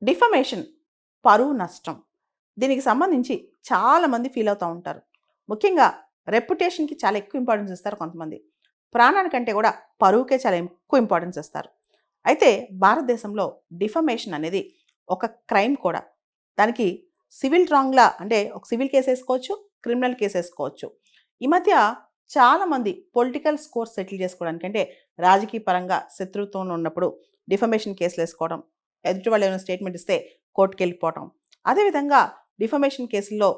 Defamation పరువు నష్టం. దీనికి సంబంధించి చాలామంది ఫీల్ అవుతూ ఉంటారు. ముఖ్యంగా రెప్యుటేషన్‌కి చాలా ఎక్కువ ఇంపార్టెన్స్ ఇస్తారు కొంతమంది. ప్రాణానికంటే కూడా పరువుకే చాలా ఎక్కువ ఇంపార్టెన్స్ ఇస్తారు. అయితే భారతదేశంలో డిఫమేషన్ అనేది ఒక క్రైమ్ కూడా. దానికి సివిల్ రాంగ్‌లా అంటే ఒక సివిల్ కేస్ ఏసుకోవచ్చు, క్రిమినల్ కేస్ ఏసుకోవచ్చు. ఈ మధ్య చాలామంది పొలిటికల్ స్కోర్స్ సెటిల్ చేసుకోవడానికి అంటే రాజకీయ పరంగా శత్రుత్వంలో ఉన్నప్పుడు డిఫమేషన్ కేసులేసుకోవడం, ఎదుటి వాళ్ళు ఏమైనా స్టేట్మెంట్ ఇస్తే కోర్టుకెళ్ళిపోవటం. అదేవిధంగా డిఫమేషన్ కేసుల్లో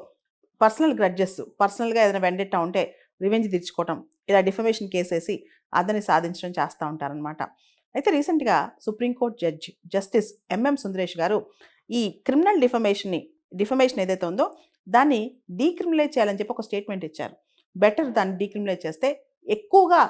పర్సనల్ గ్రడ్జెస్, పర్సనల్‌గా ఏదైనా వెండెట్టా ఉంటే రివెంజ్ తీర్చుకోవటం, ఇలా డిఫమేషన్ కేసేసి అతన్ని సాధించడం చేస్తూ ఉంటారనమాట. అయితే రీసెంట్‌గా సుప్రీంకోర్టు జస్టిస్ ఎంఎం సుందరేష్ గారు ఈ క్రిమినల్ డిఫమేషన్ ఏదైతే ఉందో దాన్ని డీక్రిమినలైజ్ చేయాలని చెప్పి ఒక స్టేట్మెంట్ ఇచ్చారు. బెటర్ దాన్ని డీక్రిమినలైజ్ చేస్తే ఎక్కువగా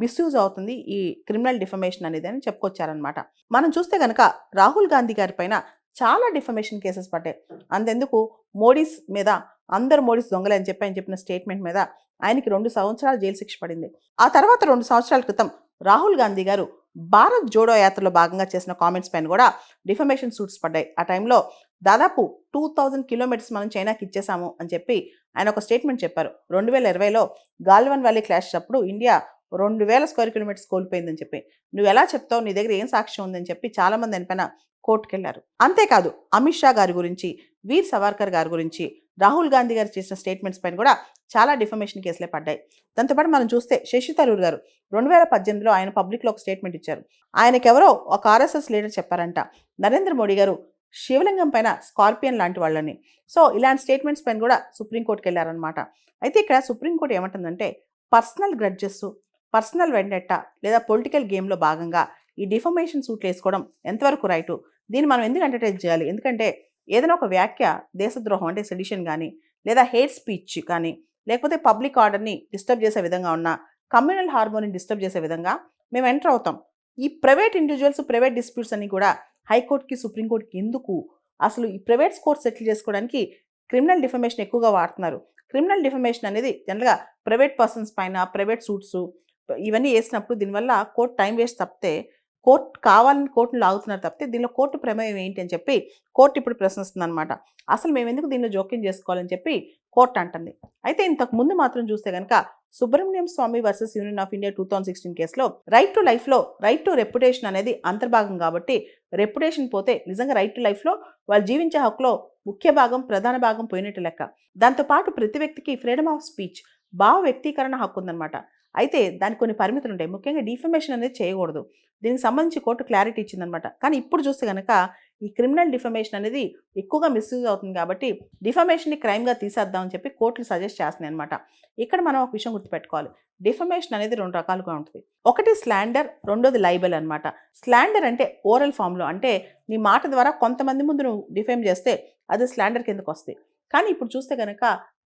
మిస్‌యూజ్ అవుతుంది ఈ క్రిమినల్ డిఫమేషన్ అనేది అని చెప్పుకొచ్చారనమాట. మనం చూస్తే గనక రాహుల్ గాంధీ గారి పైన చాలా డిఫమేషన్ కేసెస్ పడ్డాయి. అంతెందుకు మోడీస్ మీద అందరూ మోడీస్ దొంగలే అని చెప్పి ఆయన చెప్పిన స్టేట్మెంట్ మీద ఆయనకి 2 సంవత్సరాల జైలు శిక్ష పడింది. ఆ తర్వాత 2 సంవత్సరాల క్రితం రాహుల్ గాంధీ గారు భారత్ జోడో యాత్రలో భాగంగా చేసిన కామెంట్స్ పైన కూడా డిఫమేషన్ సూట్స్ పడ్డాయి. ఆ టైంలో దాదాపు 2000 కిలోమీటర్స్ మనం చైనాకి ఇచ్చేసాము అని చెప్పి ఆయన ఒక స్టేట్మెంట్ చెప్పారు. 2020లో గాల్వన్ వ్యాలీ క్లాష్ అప్పుడు ఇండియా 2000 స్క్వేర్ కిలోమీటర్స్ కోల్పోయిందని చెప్పి. నువ్వు ఎలా చెప్తావు? నీ దగ్గర ఏం సాక్ష్యం ఉందని చెప్పి చాలామంది ఆయన పైన కోర్టుకెళ్లారు. అంతేకాదు అమిత్ షా గారి గురించి, వీర్ సవార్కర్ గారి గురించి, రాహుల్ గాంధీ గారు చేసిన స్టేట్మెంట్స్ పైన కూడా చాలా డిఫమేషన్ కేసులే పడ్డాయి. దాంతోపాటు మనం చూస్తే శశి థరూర్ గారు 2018లో ఆయన పబ్లిక్లో ఒక స్టేట్మెంట్ ఇచ్చారు. ఆయనకెవరో ఒక ఆర్ఎస్ఎస్ లీడర్ చెప్పారంట, నరేంద్ర మోడీ గారు శివలింగం పైన స్కార్పియన్ లాంటి వాళ్ళని. సో ఇలాంటి స్టేట్మెంట్స్ పైన కూడా సుప్రీంకోర్టుకి వెళ్ళారనమాట. అయితే ఇక్కడ సుప్రీంకోర్టు ఏమంటుందంటే పర్సనల్ గ్రడ్జెస్, పర్సనల్ వెండెట్టా లేదా పొలిటికల్ గేమ్లో భాగంగా ఈ డిఫమేషన్ సూట్లు వేసుకోవడం ఎంతవరకు రైటు, దీన్ని మనం ఎందుకు ఎంటర్టైన్ చేయాలి? ఎందుకంటే ఏదైనా ఒక వ్యాఖ్య దేశద్రోహం అంటే సెడిషన్ కానీ, లేదా హేట్ స్పీచ్ కానీ, లేకపోతే పబ్లిక్ ఆర్డర్ని డిస్టర్బ్ చేసే విధంగా ఉన్న, కమ్యూనల్ హార్మోనిని డిస్టర్బ్ చేసే విధంగా మేము ఎంటర్ అవుతాం. ఈ ప్రైవేట్ ఇండివిజువల్స్, ప్రైవేట్ డిస్ప్యూట్స్ అన్ని కూడా హైకోర్టుకి, సుప్రీంకోర్టుకి ఎందుకు? అసలు ఈ ప్రైవేట్ స్కోర్స్ సెటిల్ చేసుకోవడానికి క్రిమినల్ డిఫమేషన్ ఎక్కువగా వాడుతున్నారు. క్రిమినల్ డిఫమేషన్ అనేది జనరల్గా ప్రైవేట్ పర్సన్స్ పైన, ప్రైవేట్ సూట్స్ ఇవన్నీ వేసినప్పుడు దీనివల్ల కోర్టు టైం వేస్ట్ తప్పితే, కోర్టు కావాలని కోర్టును లాగుతున్నారు తప్పితే దీనిలో కోర్టు ప్రమేయం ఏంటి అని చెప్పి కోర్టు ఇప్పుడు ప్రశ్నిస్తుందనమాట. అసలు మేము ఎందుకు దీనిలో జోక్యం చేసుకోవాలని చెప్పి కోర్టు అంటుంది. అయితే ఇంతకు ముందు మాత్రం చూస్తే కనుక సుబ్రహ్మణ్యం స్వామి వర్సెస్ యూనియన్ ఆఫ్ ఇండియా 2016 కేసులో రైట్ టు లైఫ్లో రైట్ టు రెప్యుటేషన్ అనేది అంతర్భాగం కాబట్టి రెప్యుటేషన్ పోతే నిజంగా రైట్ టు లైఫ్లో వాళ్ళు జీవించే హక్కులో ముఖ్య భాగం, ప్రధాన భాగం పోయినట్టు లెక్క. దాంతోపాటు ప్రతి వ్యక్తికి ఫ్రీడమ్ ఆఫ్ స్పీచ్, భావ వ్యక్తీకరణ హక్కు ఉందన్నమాట. అయితే దానికి కొన్ని పరిమితులు ఉంటాయి. ముఖ్యంగా డిఫమేషన్ అనేది చేయకూడదు. దీనికి సంబంధించి కోర్టు క్లారిటీ ఇచ్చిందనమాట. కానీ ఇప్పుడు చూస్తే కనుక ఈ క్రిమినల్ డిఫమేషన్ అనేది ఎక్కువగా మిస్యూజ్ అవుతుంది కాబట్టి డిఫమేషన్ని క్రైమ్గా తీసేద్దామని చెప్పి కోర్టులు సజెస్ట్ చేస్తున్నాయి అనమాట. ఇక్కడ మనం ఒక విషయం గుర్తుపెట్టుకోవాలి. డిఫమేషన్ అనేది 2 రకాలుగా ఉంటుంది. ఒకటి స్లాండర్, రెండోది లైబెల్ అనమాట. స్లాండర్ అంటే ఓరల్ ఫామ్లో, అంటే నీ మాట ద్వారా కొంతమంది ముందు నువ్వు డిఫేమ్ చేస్తే అది స్లాండర్ కిందకు వస్తుంది. కానీ ఇప్పుడు చూస్తే కనుక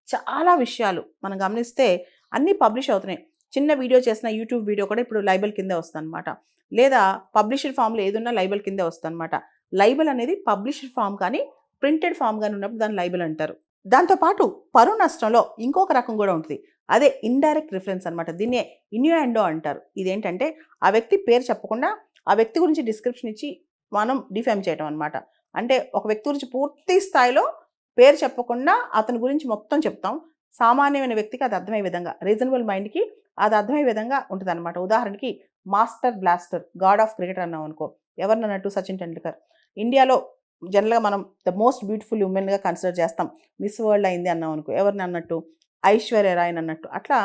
చాలా విషయాలు మనం గమనిస్తే అన్నీ పబ్లిష్ అవుతున్నాయి. చిన్న వీడియో చేసిన యూట్యూబ్ వీడియో కూడా ఇప్పుడు లైబెల్ కిందే వస్తుందన్నమాట. లేదా పబ్లిష్డ్ ఫామ్లో ఏదున్నా లైబెల్ కిందే వస్తుందన్నమాట. లైబెల్ అనేది పబ్లిష్డ్ ఫామ్ కానీ, ప్రింటెడ్ ఫామ్ కానీ ఉన్నప్పుడు దాన్ని లైబెల్ అంటారు. దాంతోపాటు పరువు నష్టంలో ఇంకొక రకం కూడా ఉంటుంది. అదే ఇండైరెక్ట్ రిఫరెన్స్ అనమాట. దీన్నే ఇన్యూయాండో అంటారు. ఇదేంటంటే ఆ వ్యక్తి పేరు చెప్పకుండా ఆ వ్యక్తి గురించి డిస్క్రిప్షన్ ఇచ్చి మనం డిఫేమ్ చేయడం అనమాట. అంటే ఒక వ్యక్తి గురించి పూర్తి స్థాయిలో పేరు చెప్పకుండా అతని గురించి మొత్తం చెప్తాం. సామాన్యమైన వ్యక్తికి అది అర్థమయ్యే విధంగా, రీజనబుల్ మైండ్కి అది అర్థమయ్యే విధంగా ఉంటుంది అనమాట. ఉదాహరణకి master blaster, God of cricket అన్నాం అనుకో, ఎవరినన్నట్టు సచిన్ టెండూల్కర్. ఇండియాలో జనరల్గా మనం ద మోస్ట్ బ్యూటిఫుల్ ఉమెన్గా కన్సిడర్ చేస్తాం. మిస్ వరల్డ్ అయింది అన్నాం అనుకో, ఎవరిని అన్నట్టు? ఐశ్వర్య రాయ్ అన్నట్టు. అట్లా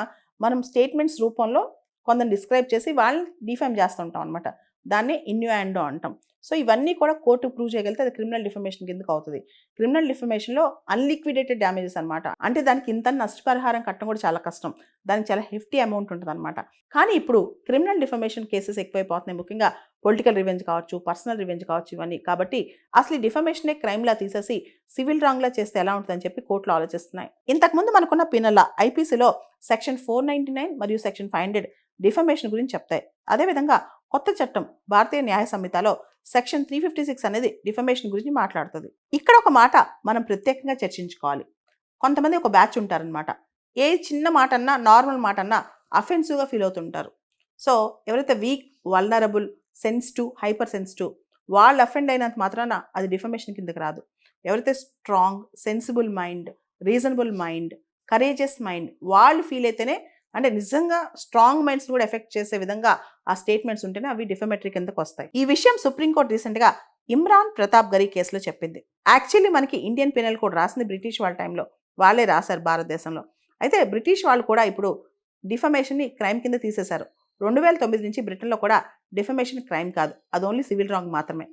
మనం స్టేట్మెంట్స్ రూపంలో కొందరిని డిస్క్రైబ్ చేసి వాళ్ళని డిఫేమ్ చేస్తుంటాం అనమాట. దాన్ని ఇన్యూయాండో అంటాం. సో ఇవన్నీ కూడా కోర్టు ప్రూవ్ చేయగలిగితే అది క్రిమినల్ డిఫమేషన్ కిందకు అవుతుంది. క్రిమినల్ డిఫమేషన్లో అన్లిక్విడేటెడ్ డ్యామేజెస్ అనమాట. అంటే దానికి ఇంత నష్టపరిహారం కట్టడం కూడా చాలా కష్టం. దానికి చాలా హెఫ్టీ అమౌంట్ ఉంటుంది అనమాట. కానీ ఇప్పుడు క్రిమినల్ డిఫమేషన్ కేసెస్ ఎక్కువైపోతున్నాయి. ముఖ్యంగా పొలిటికల్ రివెంజ్ కావచ్చు, పర్సనల్ రివెంజ్ కావచ్చు, ఇవన్నీ. కాబట్టి అసలు ఈ డిఫమేషనే క్రైమ్లా తీసేసి సివిల్ రాంగ్లా చేస్తే ఎలా ఉంటుందని చెప్పి కోర్టులు ఆలోచిస్తున్నాయి. ఇంతకుముందు మనకున్న పినల్ ఐపీసీలో సెక్షన్ 499 మరియు సెక్షన్ 500 డిఫమేషన్ గురించి చెప్తాయి. అదేవిధంగా కొత్త చట్టం భారతీయ న్యాయ సంహితలో సెక్షన్ 356 అనేది డిఫమేషన్ గురించి మాట్లాడుతుంది. ఇక్కడ ఒక మాట మనం ప్రత్యేకంగా చర్చించుకోవాలి. కొంతమంది ఒక బ్యాచ్ ఉంటారనమాట. ఏ చిన్న మాట అన్నా, నార్మల్ మాట అన్నా అఫెన్సివ్గా ఫీల్ అవుతుంటారు. సో ఎవరైతే week, vulnerable, sensitive, hyper sensitive వాళ్ళు అఫెండ్ అయినంత మాత్రాన అది డిఫమేషన్ కిందకి రాదు. ఎవరైతే strong, sensible mind, reasonable mind, courageous mind వాళ్ళు ఫీల్ అయితేనే, అంటే నిజంగా స్ట్రాంగ్ మైండ్స్ కూడా ఎఫెక్ట్ చేసే విధంగా ఆ స్టేట్మెంట్స్ ఉంటేనే అవి డిఫమేటరీ కిందకు వస్తాయి. ఈ విషయం సుప్రీంకోర్టు రీసెంట్గా ఇమ్రాన్ ప్రతాప్ గరీ కేసులో చెప్పింది. యాక్చువల్లీ మనకి ఇండియన్ పీనల్ కోడ్ రాసింది బ్రిటిష్ వాళ్ళ టైంలో, వాళ్ళే రాశారు భారతదేశంలో. అయితే బ్రిటిష్ వాళ్ళు కూడా ఇప్పుడు డిఫమేషన్ని క్రైమ్ కింద తీసేశారు. 2009 నుంచి బ్రిటన్లో కూడా డిఫమేషన్ క్రైమ్ కాదు, అది ఓన్లీ సివిల్ రాంగ్ మాత్రమే.